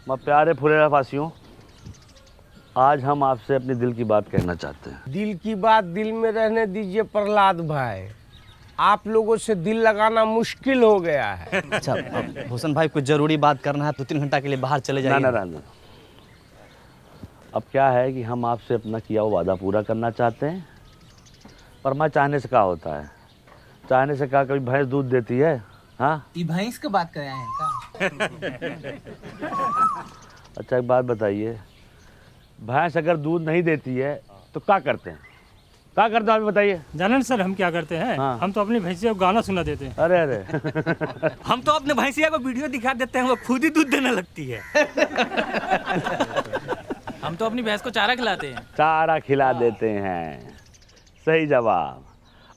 मैं प्यारे फुलेरा फासियों, आज हम आपसे अपने दिल की बात कहना चाहते हैं। दिल की बात दिल में रहने दीजिए प्रहलाद भाई, आप लोगों से दिल लगाना मुश्किल हो गया है। अच्छा भूषण भाई, कुछ जरूरी बात करना है, 2-3 घंटा के लिए बाहर चले जाइए। ना। अब क्या है कि हम आपसे अपना किया हुआ वादा पूरा करना चाहते हैं, पर मैं चाहने से क्या होता है, चाहने से क्या कभी भैंस दूध देती है? हाँ, ये भैंस की बात कर रहे हैं का? अच्छा एक बात बताइए, भैंस अगर दूध नहीं देती है तो क्या करते हैं? क्या करते हैं आप बताइए। जाने सर हम क्या करते हैं? हाँ। हम तो अपनी भैंसिया को गाना सुना देते हैं। अरे हम तो अपने भैंसिया को वीडियो दिखा देते हैं, वो खुद ही दूध देने लगती है। हम तो अपनी भैंस को चारा खिलाते हैं। चारा खिला देते हैं, सही जवाब।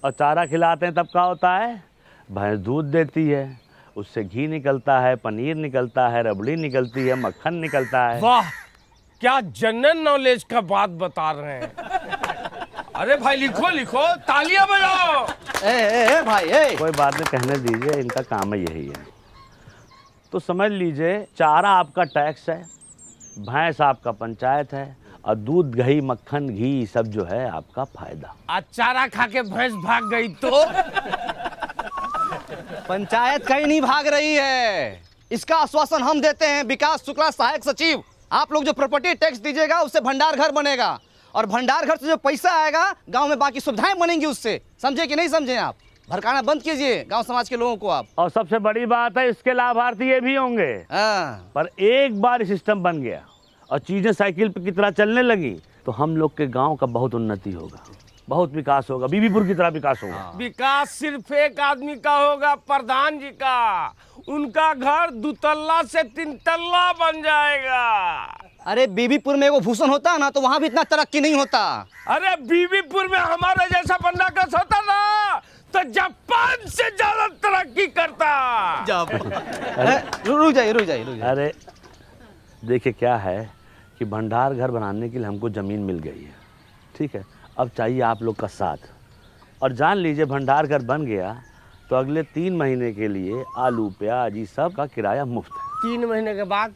और चारा खिलाते हैं तब क्या होता है? भैंस दूध देती है, उससे घी निकलता है, पनीर निकलता है, रबड़ी निकलती है, मक्खन निकलता है। वाह, क्या जनरल नॉलेज का बात बता रहे हैं। अरे भाई लिखो लिखो, तालियां बजाओ। ए भाई कोई बात नहीं, कहने दीजिए, इनका काम है यही है। तो समझ लीजिए, चारा आपका टैक्स है, भैंस आपका पंचायत है, और दूध दही मक्खन घी सब जो है आपका फायदा। आज चारा खा के भैंस भाग गई तो? पंचायत कहीं नहीं भाग रही है, इसका आश्वासन हम देते हैं। विकास शुक्ला, सहायक सचिव, आप लोग जो प्रॉपर्टी टैक्स दीजिएगा उससे भंडार घर बनेगा, और भंडार घर से जो पैसा आएगा गांव में बाकी सुविधाएं बनेंगी उससे। समझे कि नहीं समझे? आप भड़काना बंद कीजिए गांव समाज के लोगों को आप। और सबसे बड़ी बात है, इसके लाभार्थी ये भी होंगे। हाँ। पर एक बार सिस्टम बन गया और चीजें साइकिल की तरह चलने लगी तो हम लोग के गांव का बहुत उन्नति होगा, बहुत विकास होगा, बीबीपुर की तरह विकास होगा। विकास सिर्फ एक आदमी का होगा, प्रधान जी का। उनका घर 2 तल्ला से 3 तल्ला बन जाएगा। अरे बीबीपुर में वो भूषण होता ना तो वहाँ भी इतना तरक्की नहीं होता। अरे बीबीपुर में हमारे जैसा बंदाकस होता ना तो जापान से ज्यादा तरक्की करता। रुक जाइए। अरे देखिए, क्या है कि भंडार घर बनाने के लिए हमको ज़मीन मिल गई है, ठीक है। अब चाहिए आप लोग का साथ, और जान लीजिए भंडार घर बन गया तो अगले 3 महीने के लिए आलू प्याज ये सब का किराया मुफ्त है। 3 महीने के बाद?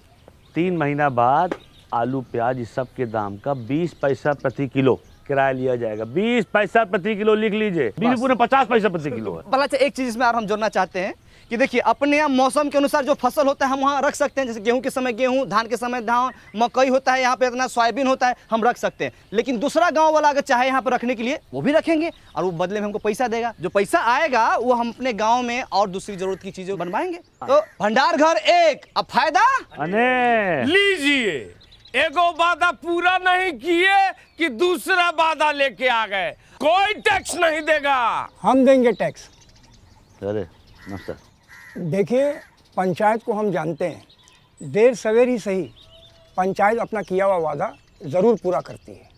3 महीना बाद आलू प्याज इस सब के दाम का 20 पैसा प्रति किलो किराया लिया जाएगा। 20 पैसा प्रति किलो लिख लीजिए। बीबीपुर में 50 पैसा प्रति किलो है। भला एक चीज इसमें और हम जोड़ना चाहते हैं कि देखिए, अपने यहाँ मौसम के अनुसार जो फसल होता है हम वहाँ रख सकते हैं। जैसे गेहूं के समय गेहूं, धान के समय धान, मकई होता है, यहाँ पे इतना सोयाबीन होता है, हम रख सकते हैं। लेकिन दूसरा गांव वाला अगर चाहे यहाँ पर रखने के लिए वो भी रखेंगे, और वो बदले में हमको पैसा देगा। जो पैसा आएगा वो हम अपने गाँव में और दूसरी जरूरत की चीजें बनवाएंगे। तो भंडार घर एक, अब फायदा अने लीजिए। एगो वादा पूरा नहीं किए कि दूसरा वादा लेके आ गए। कोई टैक्स नहीं देगा। हम देंगे टैक्स। अरे नमस्कार। देखिए, पंचायत को हम जानते हैं, देर सवेर ही सही पंचायत अपना किया हुआ वादा ज़रूर पूरा करती है।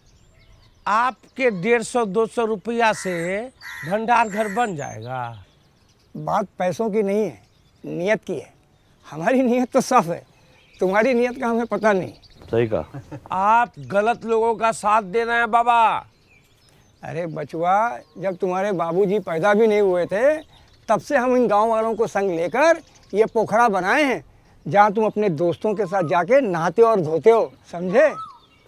आपके 150-200 रुपया से भंडार घर बन जाएगा। बात पैसों की नहीं है, नियत की है। हमारी नियत तो साफ है, तुम्हारी नियत का हमें पता नहीं। सही कहा। आप गलत लोगों का साथ दे रहे हैं बाबा। अरे बचवा, जब तुम्हारे बाबूजी पैदा भी नहीं हुए थे तब से हम इन गांव वालों को संग लेकर ये पोखरा बनाए हैं, जहाँ तुम अपने दोस्तों के साथ जाके नहाते और धोते हो। समझे?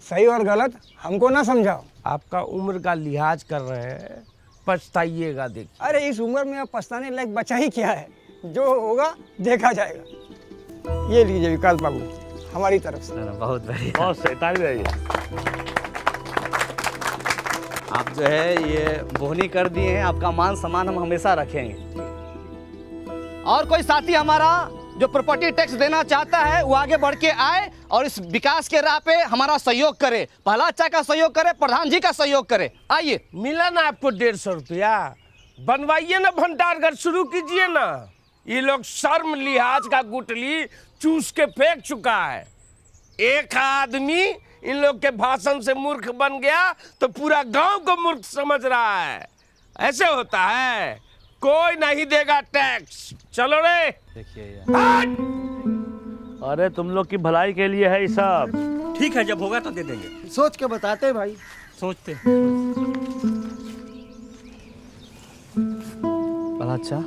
सही और गलत हमको ना समझाओ। आपका उम्र का लिहाज कर रहे हैं, पछताइएगा। देखिए, अरे इस उम्र में अब पछताने लायक बचा ही क्या है, जो होगा देखा जाएगा। ये लीजिए विकास बाबू, हमारी तरफ से। बहुत बढ़िया। बहुत सही, ताली बजाइए। आप जो है ये बोहनी कर दिए हैं, आपका मान सम्मान हम हमेशा रखेंगे। और कोई साथी हमारा जो प्रॉपर्टी टैक्स देना चाहता है वो आगे बढ़ के आए और इस विकास के राह पे हमारा सहयोग करे। पहला अच्छा का सहयोग करे, प्रधान जी का सहयोग करे। आइए। मिला ना आपको 150 रुपया? बनवाइए ना, भंडार घर शुरू कीजिए ना। ये लोग शर्म लिहाज का गुटली चूस के फेंक चुका है। एक आदमी इन लोग के भाषण से मूर्ख बन गया तो पूरा गांव को मूर्ख समझ रहा है। ऐसे होता है? कोई नहीं देगा टैक्स। चलो रे। देखिए, अरे तुम लोग की भलाई के लिए है ये सब। ठीक है, जब होगा तो दे देंगे। सोच के बताते भाई। सोचते। बड़ा अच्छा।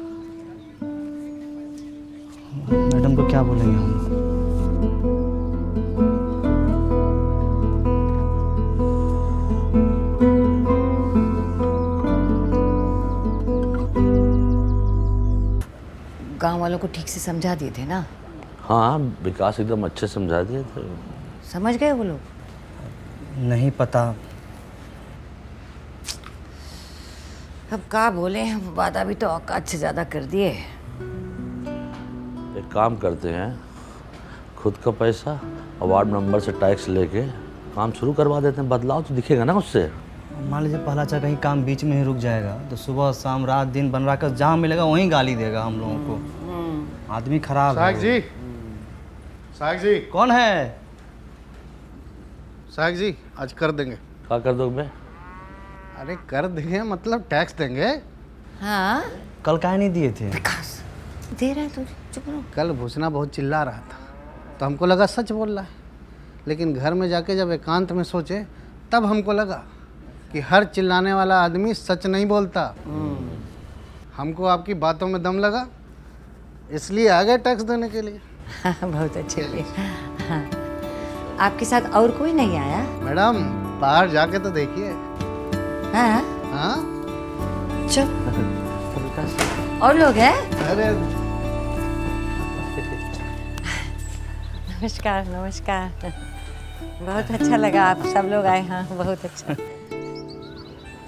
मैडम को क्या बोलेंगे हम? को ठीक से समझा दिए थे ना? हाँ, विकास एकदम अच्छे से समझा दिए थे। समझ गए वो लोग? नहीं पता। अब क्या बोले, वादा भी तो औकात से ज़्यादा कर दिए। एक काम करते हैं, खुद का पैसा और वार्ड मेंबर से टैक्स लेके काम शुरू करवा देते हैं। बदलाव तो दिखेगा ना उससे। मान लीजिए पहला चाहे कहीं काम बीच में ही रुक जाएगा तो सुबह शाम रात दिन बन रहा कर जहाँ मिलेगा वहीं गाली देगा हम लोगों को। आदमी खराब है। साहब जी कौन है? साहब जी आज कर देंगे। क्या कर दोगे? अरे कर देंगे मतलब टैक्स देंगे। हाँ, कल काहे नहीं दिए थे? विकास दे रहा है तो चुप रहो। कल भूसना बहुत चिल्ला रहा था तो हमको लगा सच बोल रहा है, लेकिन घर में जाके जब एकांत में सोचे तब हमको लगा कि हर चिल्लाने वाला आदमी सच नहीं बोलता। हमको आपकी बातों में दम लगा, इसलिए आ गए टैक्स देने के लिए। बहुत अच्छे हुए। हाँ। आपके साथ और कोई नहीं आया? मैडम बाहर जाके तो देखिए। हाँ, हाँ चल। और लोग हैं? अरे नमस्कार नमस्कार। बहुत अच्छा लगा आप सब लोग आए। हाँ, बहुत अच्छा।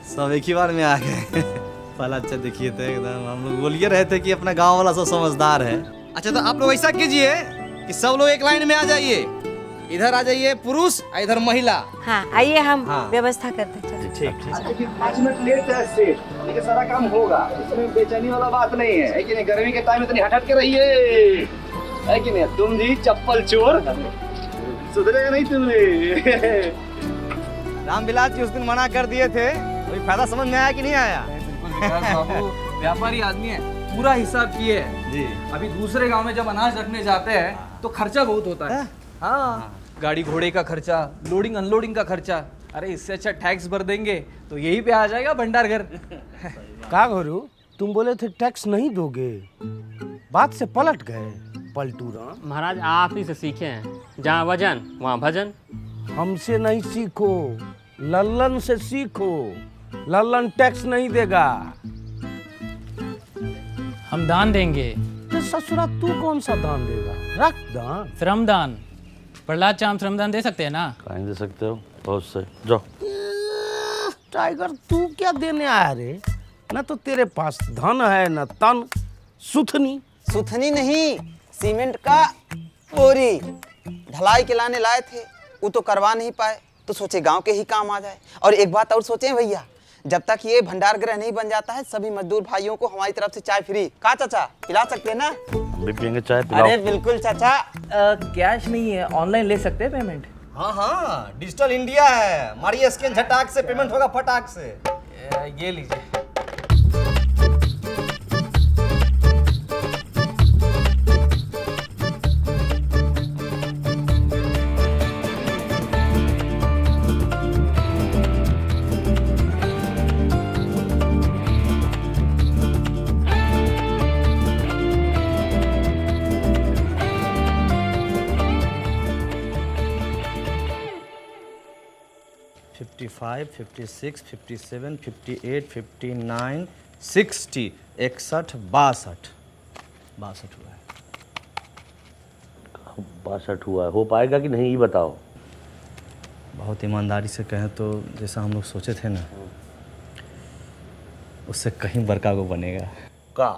सब एक ही बार में आ गए। पहला अच्छा देखिए थे एकदम, हम लोग बोलिए रहे थे कि अपना गांव वाला सब समझदार है। अच्छा तो आप लोग ऐसा कीजिए कि सब लोग एक लाइन में आ जाइए। इधर आ जाइए पुरुष, इधर महिला। हाँ, आइए हम हाँ। व्यवस्था करते हैं। चलो। ठीक। 5 मिनट लेट है सेठ, लेकिन सारा काम होगा। इसमें बेचैनी वाला बात नहीं है कि नहीं? गर्मी के टाइम में इतनी हट के रहिए, है कि नहीं? तुम जी चप्पल चोर, सुधरेगा नहीं तुमने। रामविलास जी उस दिन मना कर दिए थे, कोई फायदा समझ में आया कि नहीं आया? बाबू व्यापारी आदमी है, पूरा हिसाब किए है जी। अभी दूसरे गांव में जब अनाज रखने जाते हैं तो खर्चा बहुत होता है। हाँ, गाड़ी घोड़े का खर्चा, लोडिंग अनलोडिंग का खर्चा। अरे इससे अच्छा टैक्स भर देंगे तो यही पे आ जाएगा भंडार घर। का गुरु, तुम बोले थे टैक्स नहीं दोगे, बात से पलट गए। पलटूरा महाराज आप ही से सीखे हैं, जहाँ वजन वहाँ भजन। हमसे नहीं सीखो, लल्लन से सीखो। लल्लन टैक्स नहीं देगा। हम दान देंगे। तो ससुरा तू कौन सा दान देगा? रख दान। श्रमदान। प्रहलाद चाम श्रमदान दे सकते हैं ना? कहीं दे सकते हो, बहुत से। जाओ। टाइगर तू क्या देने आया रे? न तो तेरे पास धन है न तन। सुथनी सुथनी नहीं, सीमेंट का बोरी ढलाई के लाने लाए थे, वो तो करवा नहीं पाए, तो सोचे गांव के ही काम आ जाए। और एक बात और सोचे भैया, जब तक ये भंडार गृह नहीं बन जाता है सभी मजदूर भाइयों को हमारी तरफ से चाय फ्री। कहा चाचा, पिला सकते हैं ना? हम भी पियेंगे चाय, पिलाओ। अरे बिल्कुल चाचा। कैश नहीं है, ऑनलाइन ले सकते हैं पेमेंट। हाँ हाँ, डिजिटल इंडिया है, मारिए स्कैन झटाक से पेमेंट होगा फटाक से। ये लीजिए। फाइव 56 57 58 59 60 61 62 हुआ है। 62 हुआ है। हो पाएगा कि नहीं ये बताओ। बहुत ईमानदारी से कहें तो जैसा हम लोग सोचे थे ना, उससे कहीं बड़का को बनेगा। का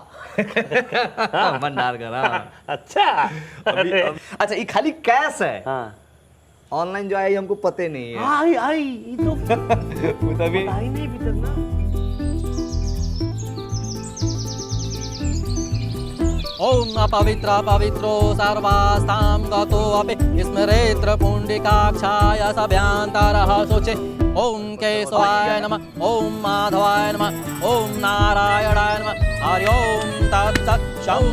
भंडार करा। अच्छा। अच्छा ये खाली कैश है, हाँ ऑनलाइन जो आई हमको पते नहीं है। आई ये तो वो तभी आई नहीं भी तक ना। ओम अपवित्र पवित्रो सर्वास्तां गतो अपि स्मरेत्र पुण्डिकाक्षाय सभ्यांतरः शोचे। ओम केशवाय नमः, ओम माधवाय नमः, ओम नारायणाय नमः। हरि ओम तत्सत्। शं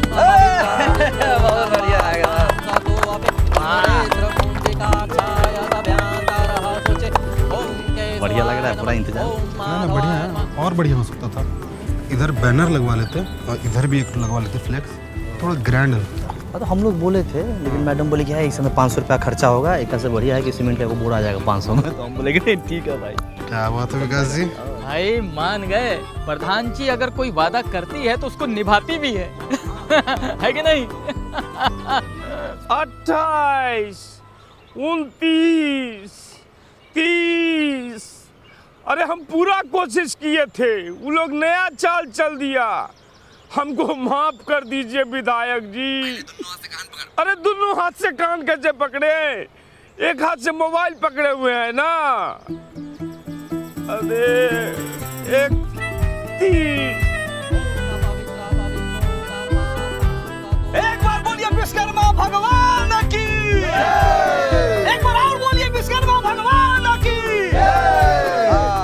बहुत बढ़िया है। गतो अपि स्मरेत्र पुण्डिकाक्षाय सभ्यांतरः शोचे। ओम केशवाय बढ़िया लग रहा है पूरा इंतजाम। ना बढ़िया है, और बढ़िया हो सकता था। इधर बैनर लगवा लेते और इधर भी एक लगवा लेते फ्लेक्स, थोड़ा ग्रैंड लगता। तो हम लोग बोले थे, लेकिन मैडम बोले कि है इस समय 500 रुपया खर्चा होगा, एक से बढ़िया है कि सीमेंट का बोरा आ जाएगा 500 में। तो हम बोले कि ठीक है भाई। क्या बात है विकास जी? भाई मान गए, प्रधान जी अगर कोई वादा करती है तो उसको निभाती भी है। है कि नहीं? 28, 29, 30। अरे हम पूरा कोशिश किए थे, वो लोग नया चाल चल दिया। हमको माफ कर दीजिए विधायक जी। अरे दोनों हाथ से कान कैसे पकड़े? एक हाथ से मोबाइल पकड़े हुए हैं ना। अरे एक 30। एक बार बोलिए विश्वकर्मा भगवान